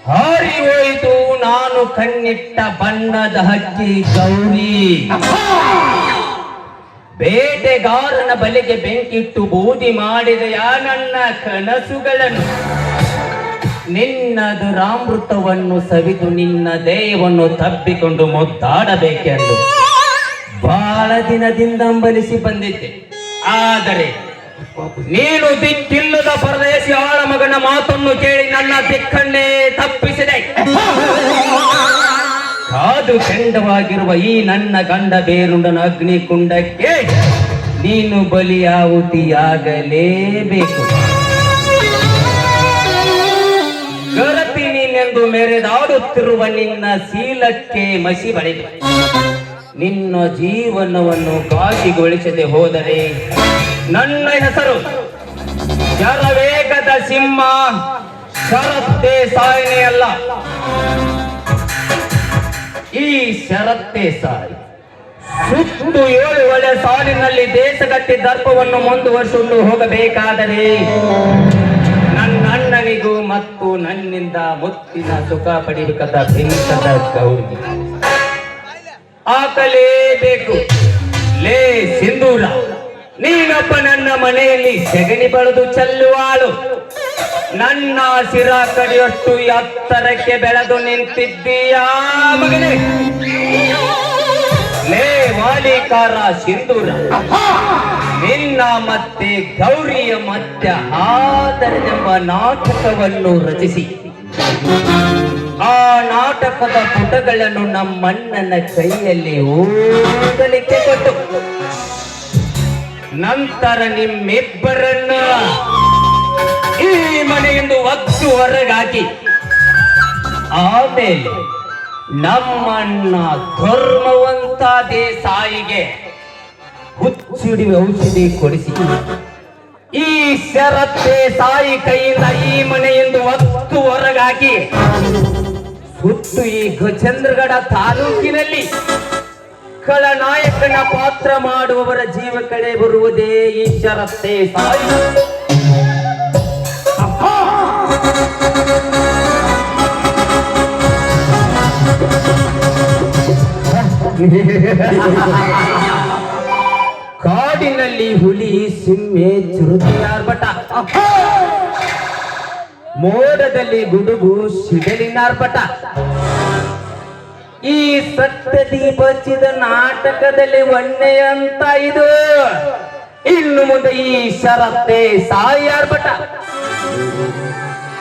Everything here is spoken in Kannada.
ಹಾರಿ ಹೋಯಿತು ನಾನು ಕಣ್ಣಿಟ್ಟ ಬಣ್ಣದ ಹಕ್ಕಿ ಗೌರಿ. ಬೇಟೆಗಾರನ ಬಲೆಗೆ ಬೆಂಕಿಟ್ಟು ಬೂದಿ ಮಾಡಿದೆಯ ನನ್ನ ಕನಸುಗಳನ್ನು. ನಿನ್ನ ದುರಾಮೃತವನ್ನು ಸವಿದು ನಿನ್ನ ದೇಹವನ್ನು ತಬ್ಬಿಕೊಂಡು ಮುದ್ದಾಡಬೇಕೆಂದು ಬಹಳ ದಿನದಿಂದ ಹಂಬಲಿಸಿ ಬಂದಿದ್ದೆ. ಆದರೆ ನೀನು ದಿಕ್ಕಿಲ್ಲದ ಪರದೇಶಿ ಆಳ ಮಗನ ಮಾತನ್ನು ಕೇಳಿ ನನ್ನ ದಿಕ್ಕನ್ನೇ ತಪ್ಪಿಸಿದೆ. ಕಾದು ಕೆಂಡವಾಗಿರುವ ಈ ನನ್ನ ಗಂಡ ಬೇರುಂಡನ ಅಗ್ನಿಕುಂಡಕ್ಕೆ ನೀನು ಬಲಿಯಾಹುತಿಯಾಗಲೇಬೇಕು. ಗರತಿ ನೀನೆಂದು ಮೆರೆದಾಡುತ್ತಿರುವ ನಿನ್ನ ಶೀಲಕ್ಕೆ ಮಸಿ ಬಳಿದು ನಿನ್ನ ಜೀವನವನ್ನು ಕಾಗಿಗೊಳಿಸದೆ ಹೋದರೆ ನನ್ನ ಹೆಸರು ಶರವೇಗದ ಸಿಂಹ ಶರತ್ತೇ ಸಾಯನೇ ಅಲ್ಲ. ಈ ಶರತ್ತೇ ಸಾಯಿ ಸುತ್ತು 7 ಒಳೆ ಸಾಲಿನಲ್ಲಿ ದೇಶಗಟ್ಟಿ ದರ್ಪವನ್ನು ಮುಂದುವರಿಸಿಕೊಂಡು ಹೋಗಬೇಕಾದರೆ ನನ್ನ ಅಣ್ಣನಿಗೂ ಮತ್ತು ನನ್ನಿಂದ ಮುತ್ತಿನ ಸುಖ ಪಡೆಯಬೇಕಾದ ಬೆಂಕದ ಗೌರಿ ಹಾಕಲೇಬೇಕು. ಲೇ ಸಿಂಧೂರ, ನೀನೊಬ್ಬ ನನ್ನ ಮನೆಯಲ್ಲಿ ಸೆಗಣಿ ಬಳಿದು ಚೆಲ್ಲುವಾಳು. ನನ್ನ ಶಿರ ಕಡಿಯಷ್ಟು ಎತ್ತರಕ್ಕೆ ಬೆಳೆದು ನಿಂತಿದ್ದೀಯಾ ಮಗನೇ? ಲೇ ವಾಲಿಕಾರ ಸಿಂಧೂರ, ನಿನ್ನ ಮತ್ತೆ ಗೌರಿಯ ಮಧ್ಯ ಆದರನೆಂಬ ನಾಟಕವನ್ನು ರಚಿಸಿ ಆ ನಾಟಕದ ಪುಟಗಳನ್ನು ನಮ್ಮಣ್ಣನ ಕೈಯಲ್ಲಿ ಓದಲಿಕ್ಕೆ ಕೊಟ್ಟು ನಂತರ ನಿಮ್ಮಿಬ್ಬರನ್ನ ಈ ಮನೆಯಿಂದ ಒತ್ತು ಹೊರಗಾಕಿ ಆಮೇಲೆ ನಮ್ಮಣ್ಣ ಧರ್ಮವಂತ ದೇಸಾಯಿಗೆ ಹುಚ್ಚಿಡಿ ಔಷಧಿ ಕೊಡಿಸಿ ಈ ಶರತ್ತೇ ಸಾಯಿ ಕೈಯಿಂದ ಈ ಮನೆಯಿಂದ ಒತ್ತು ಹೊರಗಾಕಿ ಸುತ್ತು ಈ ಗಜೇಂದ್ರಗಡ ತಾಲೂಕಿನಲ್ಲಿ ಖಳನಾಯಕನ ಪಾತ್ರ ಮಾಡುವವರ ಜೀವ ಕಡೆ ಬರುವುದೇ ಈ ಶರತ್ತೇ ಸಾಯಿ. ಕಾಡಿನಲ್ಲಿ ಹುಲಿ ಸಿಂಹೆ ಚಿರುತೆ ಆರ್ಭಟ, ಮೋಡದಲ್ಲಿ ಗುಡುಗು ಸಿಡಲಿನ ಆರ್ಭಟ. ಈ ಸತ್ಯದೀಪ ಹಚ್ಚಿದ ನಾಟಕದಲ್ಲಿ ಒಣ್ಣೆ ಅಂತ ಇದು. ಇನ್ನು ಮುಂದೆ ಈ ಶರತ್ತೇ ಸಾಯಿ ಆರ್ಭಟ